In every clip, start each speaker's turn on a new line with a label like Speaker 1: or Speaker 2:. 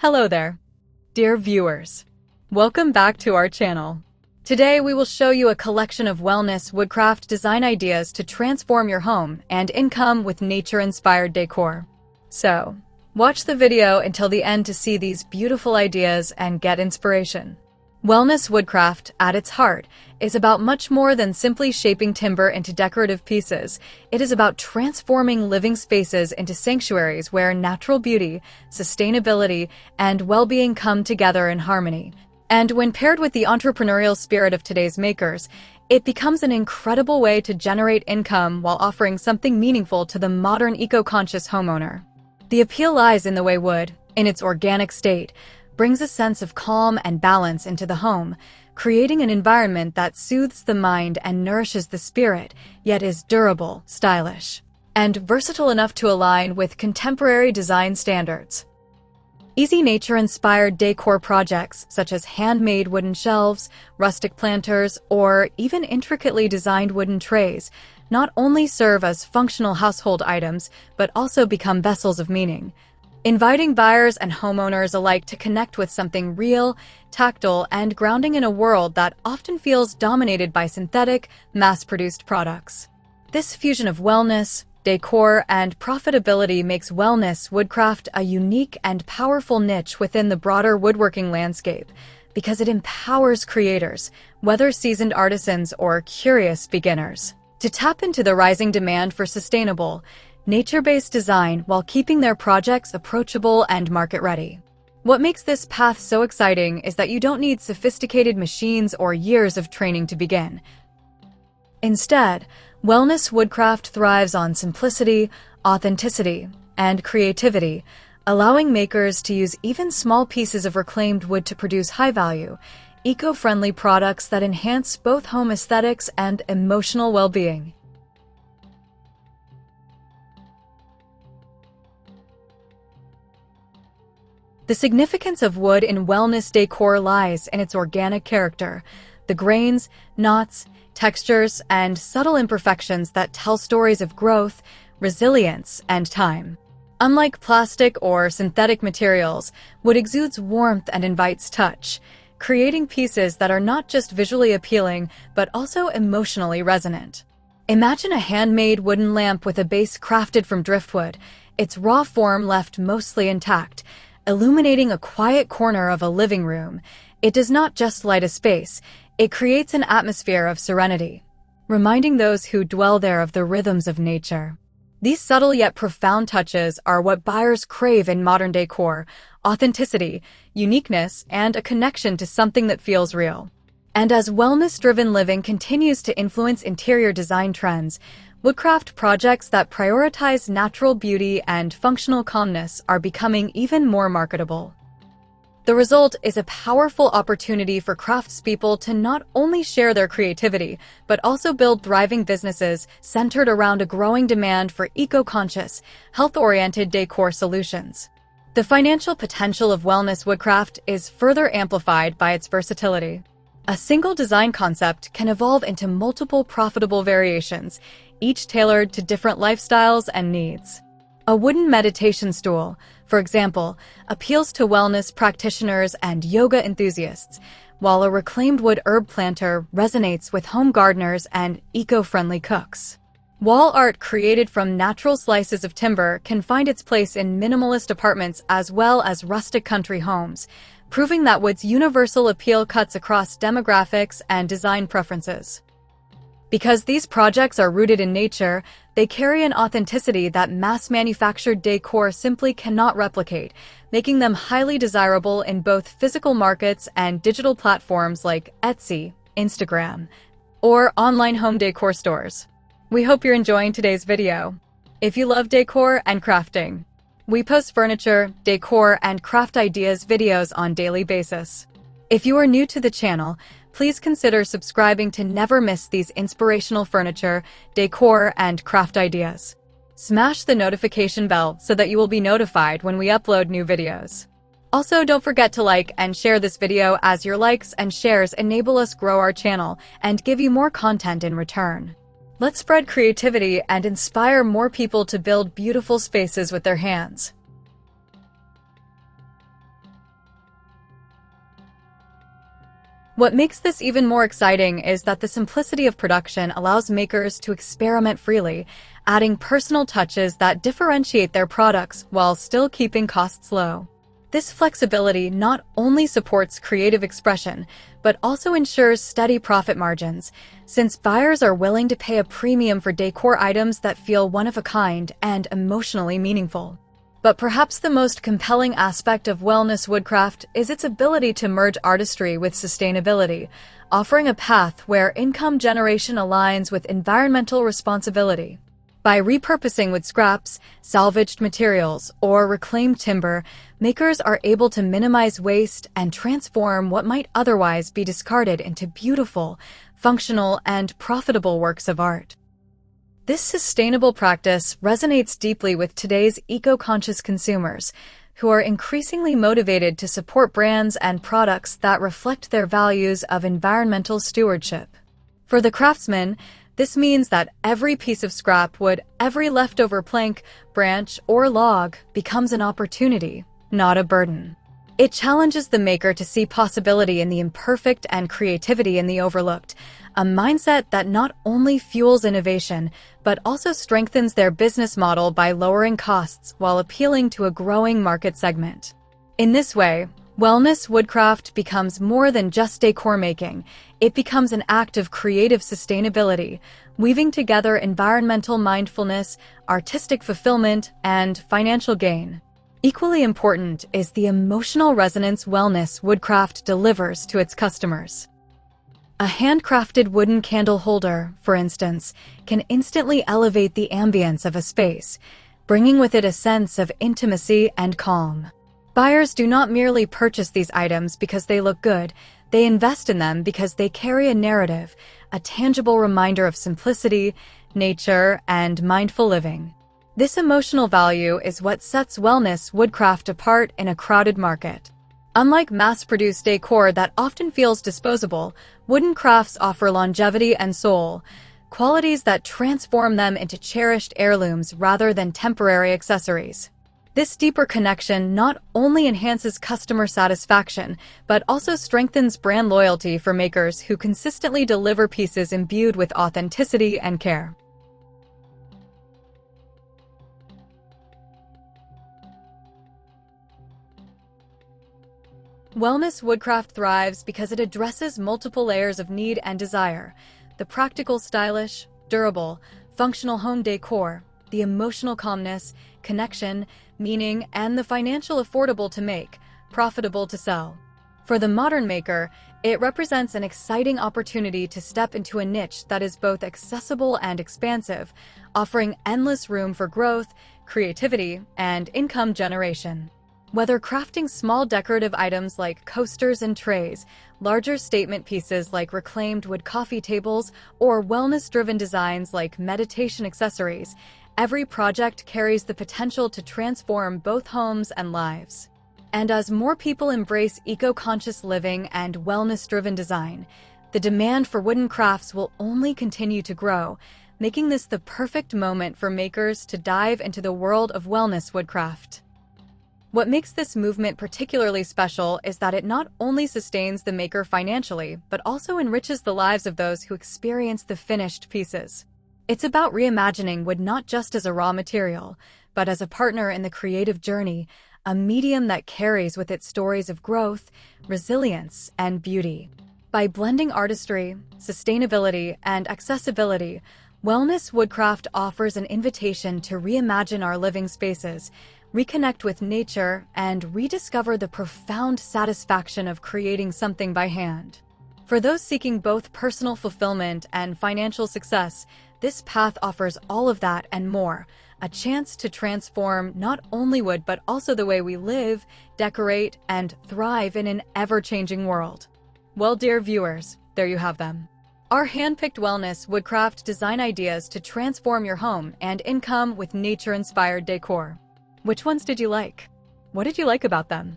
Speaker 1: Hello there, dear viewers. Welcome back to our channel. Today we will show you a collection of Wellness Woodcraft design ideas to transform your home and income with nature-inspired decor. So, watch the video until the end to see these beautiful ideas and get inspiration. Wellness Woodcraft, at its heart, is about much more than simply shaping timber into decorative pieces. It is about transforming living spaces into sanctuaries where natural beauty, sustainability, and well-being come together in harmony. And when paired with the entrepreneurial spirit of today's makers, it becomes an incredible way to generate income while offering something meaningful to the modern eco-conscious homeowner. The appeal lies in the way wood, in its organic state, brings a sense of calm and balance into the home, creating an environment that soothes the mind and nourishes the spirit, yet is durable, stylish, and versatile enough to align with contemporary design standards. Easy nature-inspired decor projects, such as handmade wooden shelves, rustic planters, or even intricately designed wooden trays, not only serve as functional household items, but also become vessels of meaning, inviting buyers and homeowners alike to connect with something real, tactile, and grounding in a world that often feels dominated by synthetic, mass-produced products. This fusion of wellness, decor, and profitability makes Wellness Woodcraft a unique and powerful niche within the broader woodworking landscape, because it empowers creators, whether seasoned artisans or curious beginners, to tap into the rising demand for sustainable, nature-based design while keeping their projects approachable and market-ready. What makes this path so exciting is that you don't need sophisticated machines or years of training to begin. Instead, Wellness Woodcraft thrives on simplicity, authenticity, and creativity, allowing makers to use even small pieces of reclaimed wood to produce high-value, eco-friendly products that enhance both home aesthetics and emotional well-being. The significance of wood in wellness decor lies in its organic character, the grains, knots, textures, and subtle imperfections that tell stories of growth, resilience, and time. Unlike plastic or synthetic materials, wood exudes warmth and invites touch, creating pieces that are not just visually appealing, but also emotionally resonant. Imagine a handmade wooden lamp with a base crafted from driftwood, its raw form left mostly intact, illuminating a quiet corner of a living room. It does not just light a space, it creates an atmosphere of serenity, reminding those who dwell there of the rhythms of nature. These subtle yet profound touches are what buyers crave in modern decor: authenticity, uniqueness, and a connection to something that feels real. And as wellness-driven living continues to influence interior design trends, woodcraft projects that prioritize natural beauty and functional calmness are becoming even more marketable. The result is a powerful opportunity for craftspeople to not only share their creativity, but also build thriving businesses centered around a growing demand for eco-conscious, health-oriented decor solutions. The financial potential of Wellness Woodcraft is further amplified by its versatility. A single design concept can evolve into multiple profitable variations, each tailored to different lifestyles and needs. A wooden meditation stool, for example, appeals to wellness practitioners and yoga enthusiasts, while a reclaimed wood herb planter resonates with home gardeners and eco-friendly cooks. Wall art created from natural slices of timber can find its place in minimalist apartments as well as rustic country homes, proving that wood's universal appeal cuts across demographics and design preferences. Because these projects are rooted in nature, they carry an authenticity that mass-manufactured decor simply cannot replicate, making them highly desirable in both physical markets and digital platforms like Etsy, Instagram, or online home decor stores. We hope you're enjoying today's video. If you love decor and crafting, we post furniture, decor, and craft ideas videos on a daily basis. If you are new to the channel, please consider subscribing to never miss these inspirational furniture, decor, and craft ideas. Smash the notification bell so that you will be notified when we upload new videos. Also, don't forget to like and share this video, as your likes and shares enable us grow our channel and give you more content in return. Let's spread creativity and inspire more people to build beautiful spaces with their hands. What makes this even more exciting is that the simplicity of production allows makers to experiment freely, adding personal touches that differentiate their products while still keeping costs low. This flexibility not only supports creative expression, but also ensures steady profit margins, since buyers are willing to pay a premium for decor items that feel one of a kind and emotionally meaningful. But perhaps the most compelling aspect of Wellness Woodcraft is its ability to merge artistry with sustainability, offering a path where income generation aligns with environmental responsibility. By repurposing wood scraps, salvaged materials, or reclaimed timber, makers are able to minimize waste and transform what might otherwise be discarded into beautiful, functional, and profitable works of art. This sustainable practice resonates deeply with today's eco-conscious consumers, who are increasingly motivated to support brands and products that reflect their values of environmental stewardship. For the craftsman, this means that every piece of scrap wood, every leftover plank, branch, or log becomes an opportunity, not a burden. It challenges the maker to see possibility in the imperfect and creativity in the overlooked, a mindset that not only fuels innovation, but also strengthens their business model by lowering costs while appealing to a growing market segment. In this way, Wellness Woodcraft becomes more than just decor making. It becomes an act of creative sustainability, weaving together environmental mindfulness, artistic fulfillment, and financial gain. Equally important is the emotional resonance Wellness Woodcraft delivers to its customers. A handcrafted wooden candle holder, for instance, can instantly elevate the ambience of a space, bringing with it a sense of intimacy and calm. Buyers do not merely purchase these items because they look good, they invest in them because they carry a narrative, a tangible reminder of simplicity, nature, and mindful living. This emotional value is what sets Wellness Woodcraft apart in a crowded market. Unlike mass-produced decor that often feels disposable, wooden crafts offer longevity and soul, qualities that transform them into cherished heirlooms rather than temporary accessories. This deeper connection not only enhances customer satisfaction, but also strengthens brand loyalty for makers who consistently deliver pieces imbued with authenticity and care. Wellness Woodcraft thrives because it addresses multiple layers of need and desire: the practical, stylish, durable, functional home decor, the emotional calmness, connection, meaning, and the financial affordable to make, profitable to sell. For the modern maker, it represents an exciting opportunity to step into a niche that is both accessible and expansive, offering endless room for growth, creativity, and income generation. Whether crafting small decorative items like coasters and trays, larger statement pieces like reclaimed wood coffee tables, or wellness-driven designs like meditation accessories, every project carries the potential to transform both homes and lives. And as more people embrace eco-conscious living and wellness-driven design, the demand for wooden crafts will only continue to grow, making this the perfect moment for makers to dive into the world of Wellness Woodcraft. What makes this movement particularly special is that it not only sustains the maker financially, but also enriches the lives of those who experience the finished pieces. It's about reimagining wood not just as a raw material, but as a partner in the creative journey, a medium that carries with it stories of growth, resilience, and beauty. By blending artistry, sustainability, and accessibility, Wellness Woodcraft offers an invitation to reimagine our living spaces, reconnect with nature, and rediscover the profound satisfaction of creating something by hand. For those seeking both personal fulfillment and financial success, this path offers all of that and more, a chance to transform not only wood but also the way we live, decorate, and thrive in an ever-changing world. Well, dear viewers, there you have them. Our hand-picked Wellness Woodcraft design ideas to transform your home and income with nature-inspired decor. Which ones did you like? What did you like about them?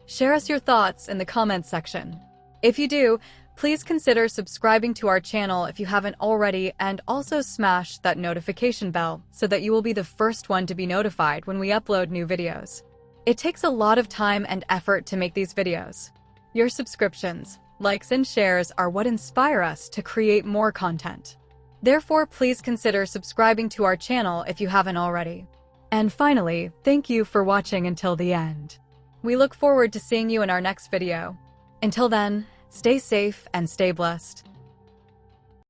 Speaker 1: Share us your thoughts in the comments section. If you do, please consider subscribing to our channel if you haven't already, and also smash that notification bell so that you will be the first one to be notified when we upload new videos. It takes a lot of time and effort to make these videos. Your subscriptions, Likes and shares are what inspire us to create more content. Therefore, please consider subscribing to our channel if you haven't already. And finally, thank you for watching until the end. We look forward to seeing you in our next video. Until then, stay safe and stay blessed.